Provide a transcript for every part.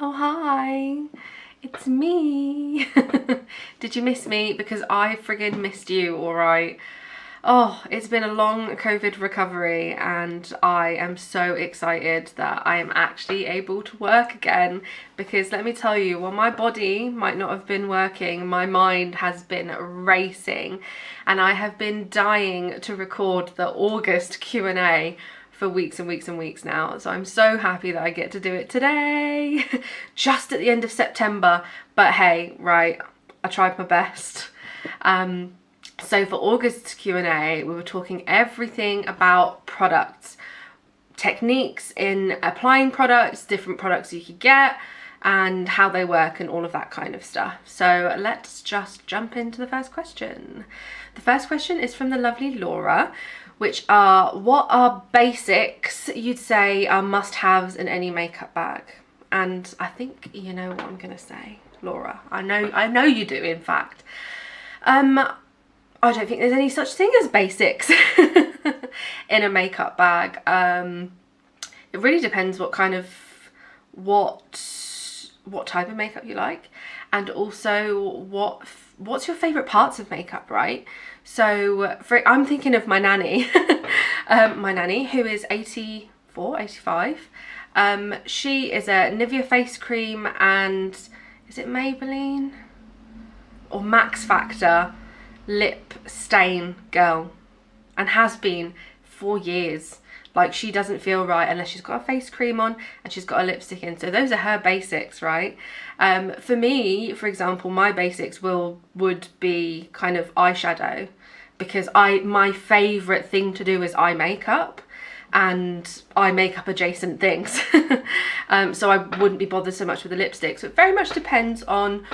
Oh, hi, it's me. Did you miss me? Because I friggin' missed you, alright. Oh, it's been a long COVID recovery and I am so excited that I am actually able to work again, because let me tell you, while my body might not have been working, my mind has been racing, and I have been dying to record the August Q&A for weeks and weeks and weeks now. So I'm so happy that I get to do it today, just at the end of September. But hey, right, I tried my best. So for August's Q&A, we were talking everything about products, techniques in applying products, different products you could get, and how they work and all of that kind of stuff. So let's just jump into the first question. The first question is from the lovely Laura, which are, what are basics you'd say are must-haves in any makeup bag? And I think you know what I'm gonna say, Laura. I know you do, in fact. I don't think there's any such thing as basics in a makeup bag. It really depends what type of makeup you like, and also what's your favorite parts of makeup, right? So I'm thinking of my nanny, my nanny, who is 84, 85. She is a Nivea face cream and, is it Maybelline or Max Factor lip stain girl, and has been for years. Like, she doesn't feel right unless she's got a face cream on and she's got a lipstick in. So those are her basics, right? For me, for example, my basics would be kind of eyeshadow, because my favourite thing to do is eye makeup and eye makeup adjacent things. So I wouldn't be bothered so much with the lipstick. So it very much depends on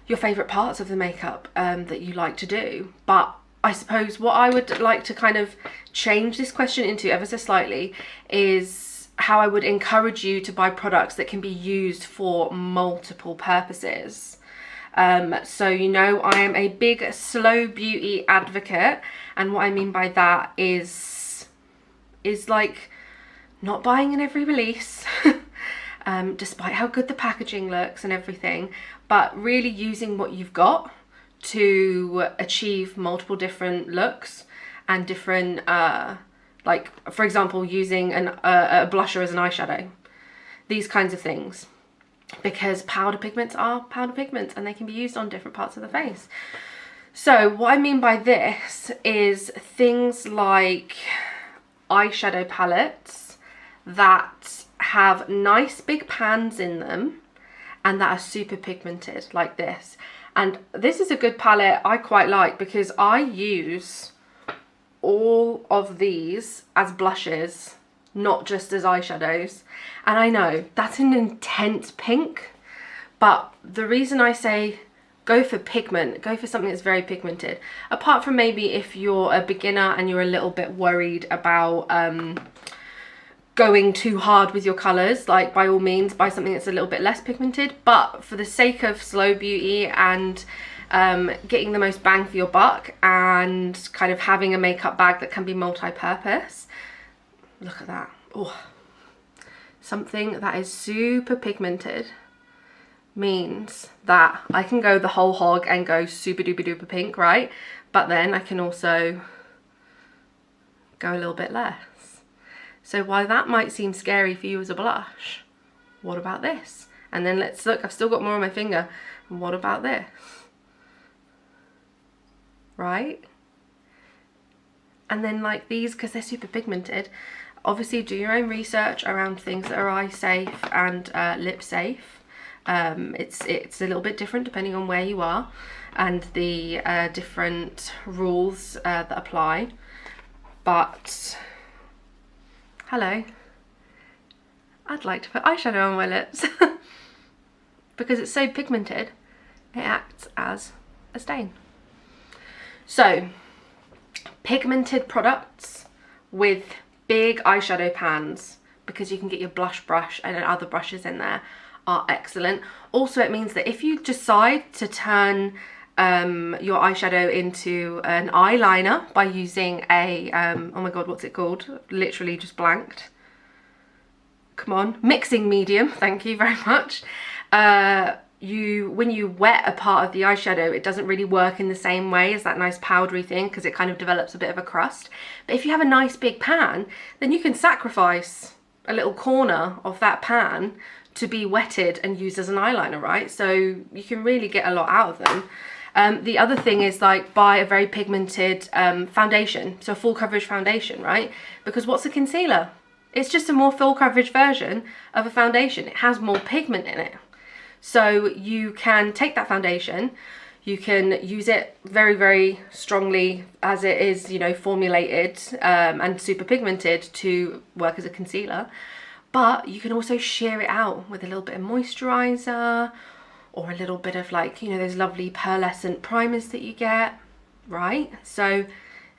your favourite parts of the makeup that you like to do. But I suppose what I would like to kind of change this question into ever so slightly is how I would encourage you to buy products that can be used for multiple purposes. So you know, I am a big slow beauty advocate, and what I mean by that is like not buying in every release, despite how good the packaging looks and everything, but really using what you've got to achieve multiple different looks and different, like for example, using a blusher as an eyeshadow, these kinds of things, because powder pigments are powder pigments and they can be used on different parts of the face. So what I mean by this is things like eyeshadow palettes that have nice big pans in them and that are super pigmented, like this. And this is a good palette I quite like, because I use all of these as blushes, not just as eyeshadows. And I know that's an intense pink, but the reason I say go for pigment, go for something that's very pigmented, apart from maybe if you're a beginner and you're a little bit worried about going too hard with your colours, like by all means buy something that's a little bit less pigmented. But for the sake of slow beauty and getting the most bang for your buck and kind of having a makeup bag that can be multi-purpose, look at that. Oh, something that is super pigmented means that I can go the whole hog and go super duper duper pink, right? But then I can also go a little bit less. So while that might seem scary for you as a blush, what about this? And then let's look, I've still got more on my finger. What about this? Right? And then like these, because they're super pigmented, obviously do your own research around things that are eye safe and lip safe. It's a little bit different depending on where you are and the different rules that apply. But hello, I'd like to put eyeshadow on my lips because it's so pigmented, it acts as a stain. So pigmented products with big eyeshadow pans, because you can get your blush brush and other brushes in there, are excellent. Also, it means that if you decide to turn your eyeshadow into an eyeliner by using a, oh my god, what's it called? Literally just blanked. Come on, mixing medium, thank you very much. when you wet a part of the eyeshadow, it doesn't really work in the same way as that nice powdery thing, because it kind of develops a bit of a crust. But if you have a nice big pan, then you can sacrifice a little corner of that pan to be wetted and used as an eyeliner, right? So you can really get a lot out of them. The other thing is, like, buy a very pigmented foundation, so a full coverage foundation, right? Because what's a concealer? It's just a more full coverage version of a foundation. It has more pigment in it. So you can take that foundation, you can use it very, very strongly as it is, you know, formulated and super pigmented to work as a concealer. But you can also sheer it out with a little bit of moisturizer, or a little bit of, like, you know, those lovely pearlescent primers that you get, right? So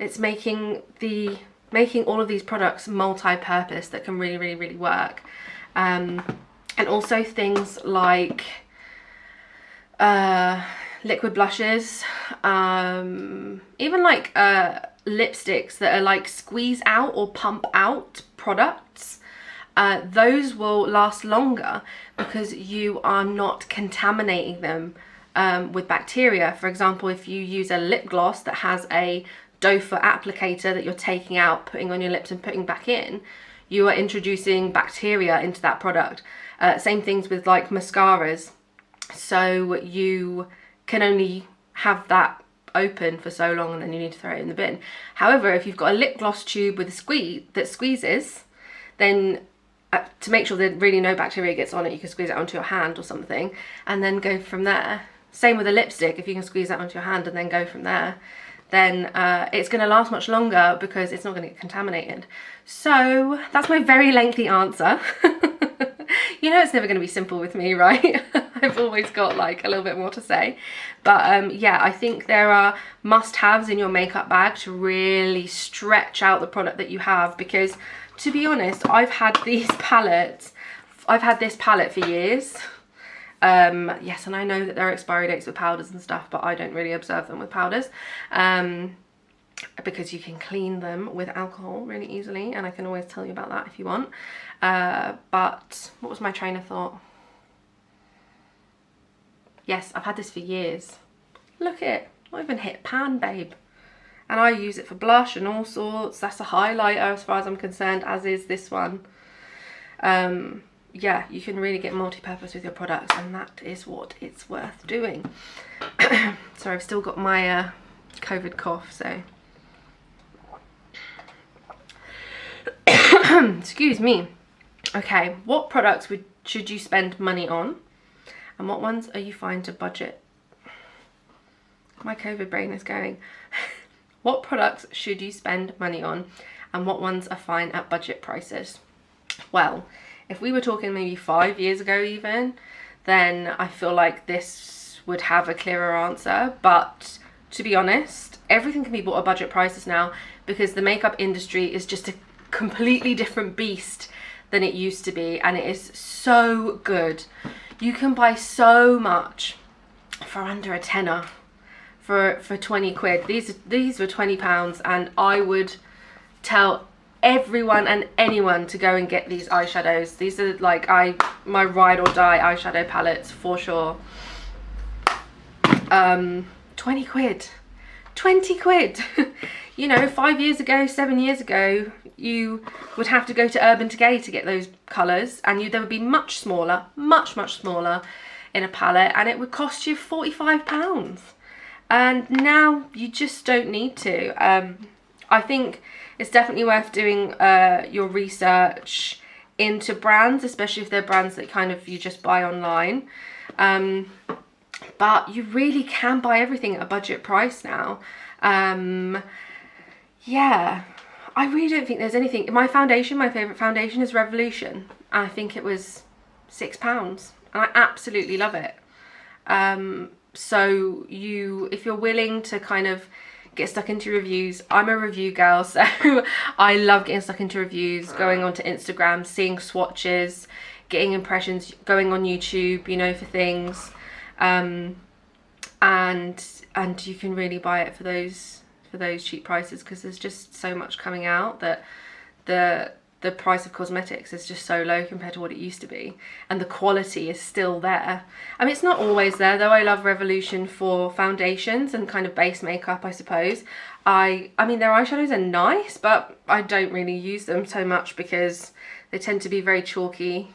it's making all of these products multi-purpose that can really, really, really work. And also things like liquid blushes, even like lipsticks that are like squeeze out or pump out products. Those will last longer because you are not contaminating them with bacteria. For example, if you use a lip gloss that has a doe foot applicator that you're taking out, putting on your lips and putting back in, you are introducing bacteria into that product. Same things with like mascaras. So you can only have that open for so long and then you need to throw it in the bin. However, if you've got a lip gloss tube with a squeeze that squeezes, then to make sure that really no bacteria gets on it, you can squeeze it onto your hand or something and then go from there. Same with a lipstick, if you can squeeze that onto your hand and then go from there, then it's going to last much longer because it's not going to get contaminated. So that's my very lengthy answer. You know, it's never going to be simple with me, right? I've always got like a little bit more to say. But yeah, I think there are must-haves in your makeup bag to really stretch out the product that you have, because to be honest, I've had this palette for years. Yes, and I know that there are expiry dates with powders and stuff, but I don't really observe them with powders. Because you can clean them with alcohol really easily, and I can always tell you about that if you want. But what was my train of thought? Yes, I've had this for years. Look at it, not even hit pan, babe. And I use it for blush and all sorts. That's a highlighter as far as I'm concerned, as is this one. Yeah, you can really get multi-purpose with your products, and that is what it's worth doing. So I've still got my COVID cough, so excuse me. Okay, what products should you spend money on, and what ones are you fine to budget? My COVID brain is going. What products should you spend money on, and what ones are fine at budget prices? Well, if we were talking maybe 5 years ago even, then I feel like this would have a clearer answer. But to be honest, everything can be bought at budget prices now, because the makeup industry is just a completely different beast than it used to be, and it is so good. You can buy so much for under a tenner, for 20 quid. These were £20, and I would tell everyone and anyone to go and get these eyeshadows. These are like my ride or die eyeshadow palettes for sure. 20 quid. 20 quid. You know, 5 years ago, 7 years ago, you would have to go to Urban Decay to get those colours, and they would be much smaller, much smaller in a palette, and it would cost you £45. And now you just don't need to. I think it's definitely worth doing your research into brands, especially if they're brands that kind of you just buy online. But you really can buy everything at a budget price now. Yeah, I really don't think there's anything. My favourite foundation is Revolution. I think it was £6, and I absolutely love it. So if you're willing to kind of get stuck into reviews, I'm a review girl, so I love getting stuck into reviews, going onto Instagram, seeing swatches, getting impressions, going on YouTube, you know, for things, and you can really buy it for those cheap prices, because there's just so much coming out that the the price of cosmetics is just so low compared to what it used to be, and the quality is still there. I mean, it's not always there though. I love Revolution for foundations and kind of base makeup, I suppose. I mean, their eyeshadows are nice, but I don't really use them so much because they tend to be very chalky.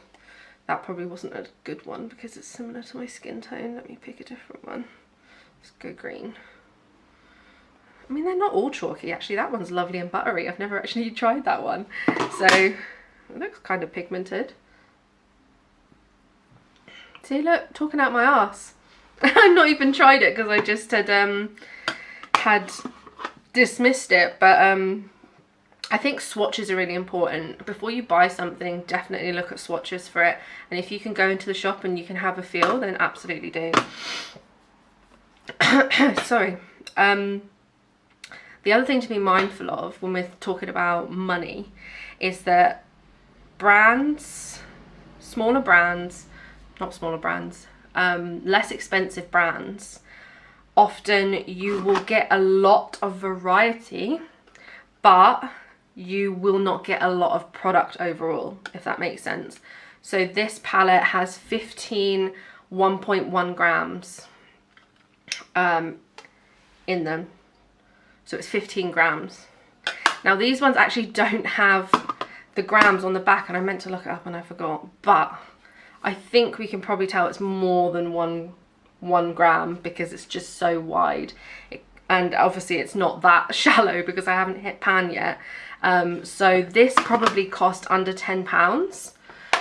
That probably wasn't a good one because it's similar to my skin tone. Let me pick a different one. Let's go green. I mean, they're not all chalky actually. That one's lovely and buttery. I've never actually tried that one. So it looks kind of pigmented. See, look, talking out my arse. I've not even tried it because I just had dismissed it, but I think swatches are really important. Before you buy something, definitely look at swatches for it, and if you can go into the shop and you can have a feel, then absolutely do. Sorry. The other thing to be mindful of when we're talking about money is that brands, smaller brands, not smaller brands, less expensive brands, often you will get a lot of variety, but you will not get a lot of product overall, if that makes sense. So this palette has 15 1.1 grams in them. So it's 15 grams. Now these ones actually don't have the grams on the back, and I meant to look it up and I forgot, but I think we can probably tell it's more than one gram because it's just so wide. And obviously it's not that shallow because I haven't hit pan yet. So this probably cost under £10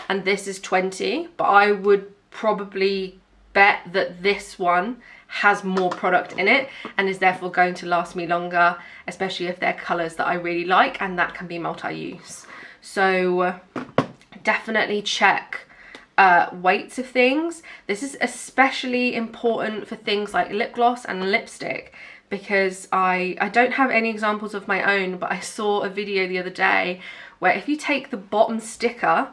and this is 20, but I would probably bet that this one has more product in it and is therefore going to last me longer, especially if they're colours that I really like, and that can be multi-use. So definitely check weights of things. This is especially important for things like lip gloss and lipstick, because I don't have any examples of my own, but I saw a video the other day where if you take the bottom sticker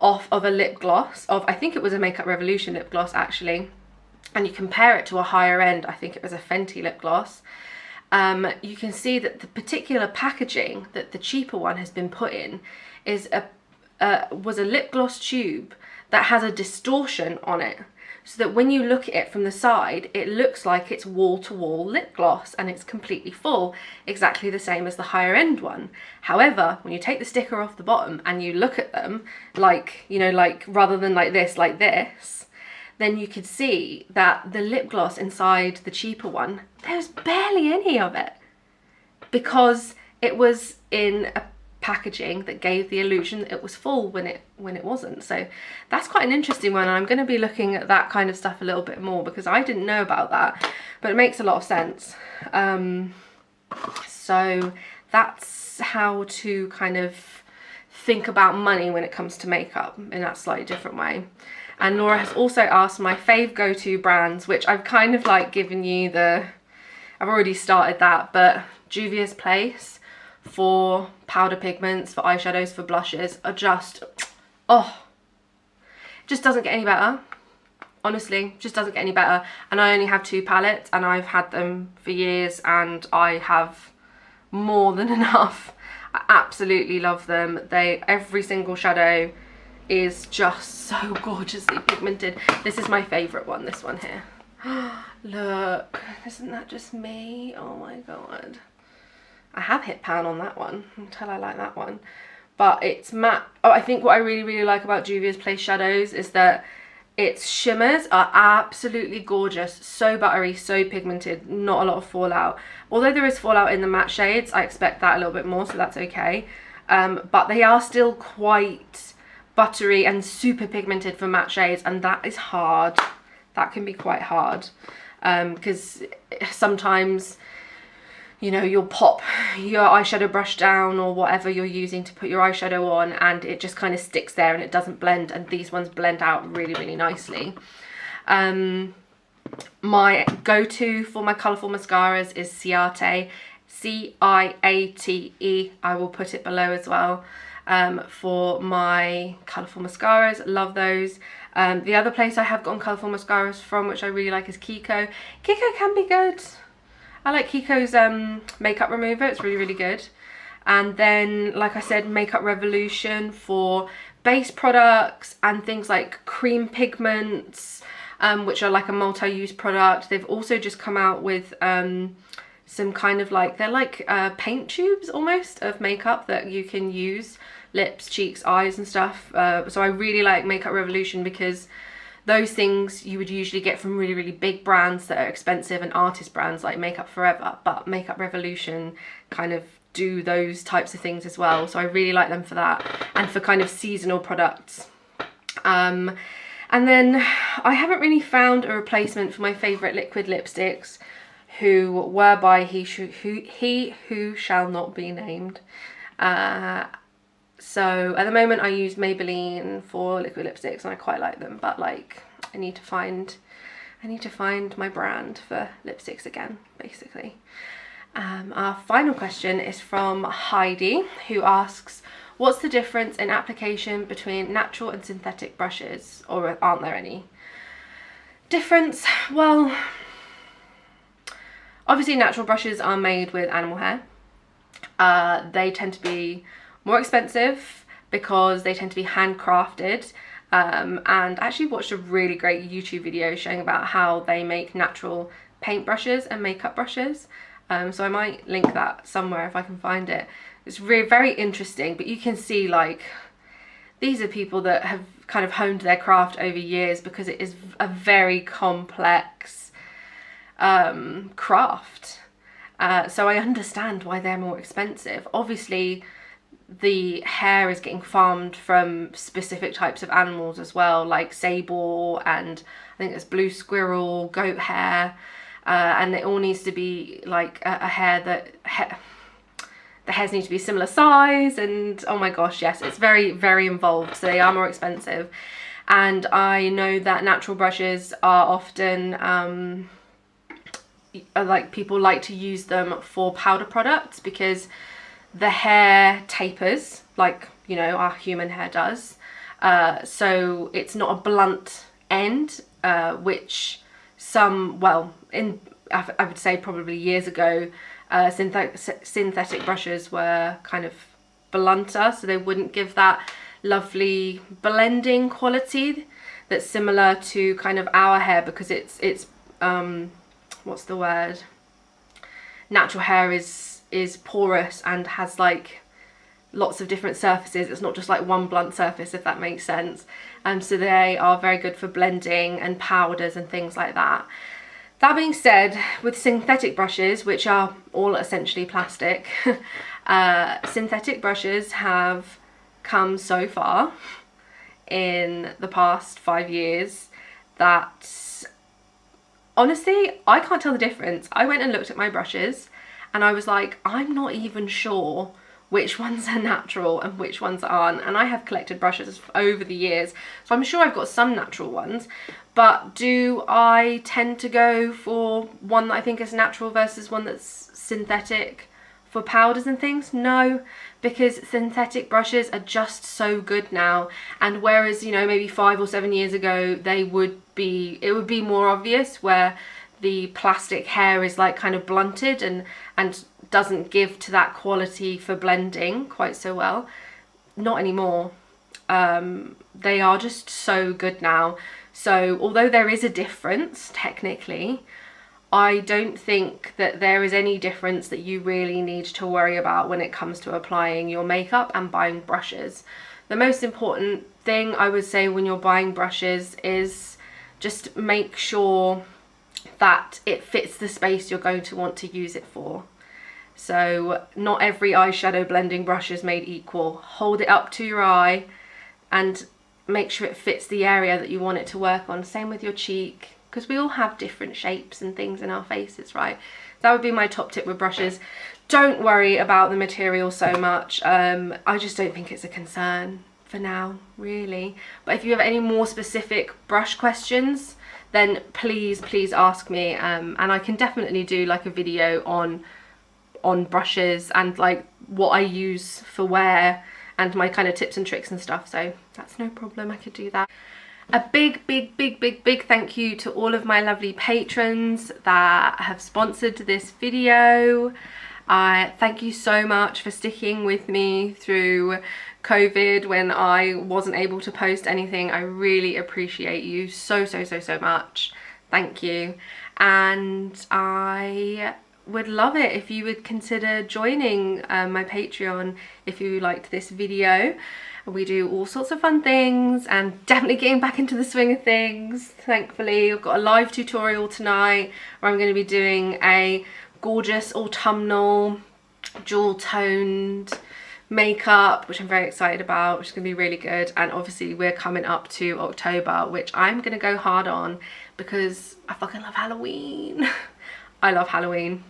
off of a lip gloss, I think it was a Makeup Revolution lip gloss actually, and you compare it to a higher end, I think it was a Fenty lip gloss, you can see that the particular packaging that the cheaper one has been put in is was a lip gloss tube that has a distortion on it, so that when you look at it from the side, it looks like it's wall-to-wall lip gloss and it's completely full, exactly the same as the higher end one. However, when you take the sticker off the bottom and you look at them, like, you know, like rather than like this, then you could see that the lip gloss inside the cheaper one, there's barely any of it, because it was in a packaging that gave the illusion that it was full when it wasn't. So that's quite an interesting one, and I'm going to be looking at that kind of stuff a little bit more because I didn't know about that, but it makes a lot of sense. So that's how to kind of think about money when it comes to makeup in that slightly different way. And Laura has also asked my fave go-to brands, which I've kind of like given you I've already started that, but Juvia's Place for powder pigments, for eyeshadows, for blushes are just, just doesn't get any better. Honestly, just doesn't get any better. And I only have 2 palettes and I've had them for years and I have more than enough. I absolutely love them. Every single shadow is just so gorgeously pigmented. This is my favourite one, this one here. Look, isn't that just me? Oh my god. I have hit pan on that one until I like that one, but it's matte. I think what I really like about Juvia's Place shadows is that its shimmers are absolutely gorgeous, so buttery, so pigmented, not a lot of fallout. Although there is fallout in the matte shades, I expect that a little bit more, so that's okay. But they are still quite buttery and super pigmented for matte shades, and that is hard. That can be quite hard because sometimes, you know, you'll pop your eyeshadow brush down or whatever you're using to put your eyeshadow on and it just kind of sticks there and it doesn't blend, and these ones blend out really nicely. My go-to for my colourful mascaras is Ciate, C-I-A-T-E. I will put it below as well. For my colourful mascaras, love those. The other place I have gotten colourful mascaras from, which I really like, is Kiko. Kiko can be good. I like Kiko's makeup remover, it's really good. And then, like I said, Makeup Revolution for base products and things like cream pigments, which are like a multi-use product. They've also just come out with some kind of like, they're like paint tubes almost of makeup that you can use, lips, cheeks, eyes and stuff. So I really like Makeup Revolution because those things you would usually get from really, really big brands that are expensive and artist brands like Makeup Forever, but Makeup Revolution kind of do those types of things as well. So I really like them for that and for kind of seasonal products. And then I haven't really found a replacement for my favourite liquid lipsticks, who were by he who shall not be named. So at the moment I use Maybelline for liquid lipsticks and I quite like them, but like I need to find my brand for lipsticks again, basically. Our final question is from Heidi, who asks, what's the difference in application between natural and synthetic brushes, or aren't there any? Difference? Well, obviously natural brushes are made with animal hair. They tend to be more expensive because they tend to be handcrafted. And I actually watched a really great YouTube video showing about how they make natural paint brushes and makeup brushes. So I might link that somewhere if I can find it. It's really very interesting, but you can see like these are people that have kind of honed their craft over years, because it is a very complex craft. So I understand why they're more expensive. Obviously the hair is getting farmed from specific types of animals as well, like sable and I think it's blue squirrel, goat hair. And it all needs to be like a hair that the hairs need to be similar size, and oh my gosh, yes, it's very, very involved, so they are more expensive. And I know that natural brushes are often like people like to use them for powder products because the hair tapers like, you know, our human hair does, so it's not a blunt end, which some, well, I would say probably years ago, synthetic brushes were kind of blunter, so they wouldn't give that lovely blending quality that's similar to kind of our hair, because it's what's the word? Natural hair is porous and has like lots of different surfaces. It's not just like one blunt surface, if that makes sense. So they are very good for blending and powders and things like that. That being said, with synthetic brushes, which are all essentially plastic, synthetic brushes have come so far in the past 5 years that honestly, I can't tell the difference. I went and looked at my brushes and I was like, I'm not even sure which ones are natural and which ones aren't. And I have collected brushes over the years, so I'm sure I've got some natural ones. But do I tend to go for one that I think is natural versus one that's synthetic for powders and things? No, because synthetic brushes are just so good now. And whereas, you know, maybe 5 or 7 years ago, it would be more obvious where the plastic hair is like kind of blunted and doesn't give to that quality for blending quite so well. Not anymore. They are just so good now. So although there is a difference technically, I don't think that there is any difference that you really need to worry about when it comes to applying your makeup and buying brushes. The most important thing I would say when you're buying brushes is just make sure that it fits the space you're going to want to use it for. So not every eyeshadow blending brush is made equal. Hold it up to your eye and make sure it fits the area that you want it to work on. Same with your cheek, because we all have different shapes and things in our faces, right? That would be my top tip with brushes. Don't worry about the material so much. I just don't think it's a concern for now, really. But if you have any more specific brush questions, then please ask me, and I can definitely do like a video on brushes and like what I use for wear and my kind of tips and tricks and stuff, so that's no problem, I could do that. A big thank you to all of my lovely patrons that have sponsored this video. I thank you so much for sticking with me through COVID when I wasn't able to post anything. I really appreciate you so much. Thank you. And I would love it if you would consider joining my Patreon if you liked this video. We do all sorts of fun things and definitely getting back into the swing of things. Thankfully, I've got a live tutorial tonight where I'm going to be doing a gorgeous autumnal jewel toned makeup, which I'm very excited about, which is going to be really good. And obviously we're coming up to October, which I'm going to go hard on because I fucking love Halloween. I love Halloween.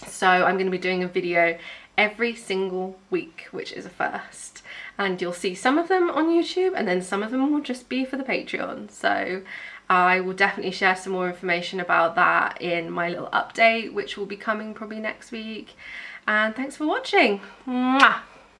So I'm going to be doing a video every single week, which is a first. And you'll see some of them on YouTube and then some of them will just be for the Patreon. So I will definitely share some more information about that in my little update, which will be coming probably next week. And thanks for watching. Mwah!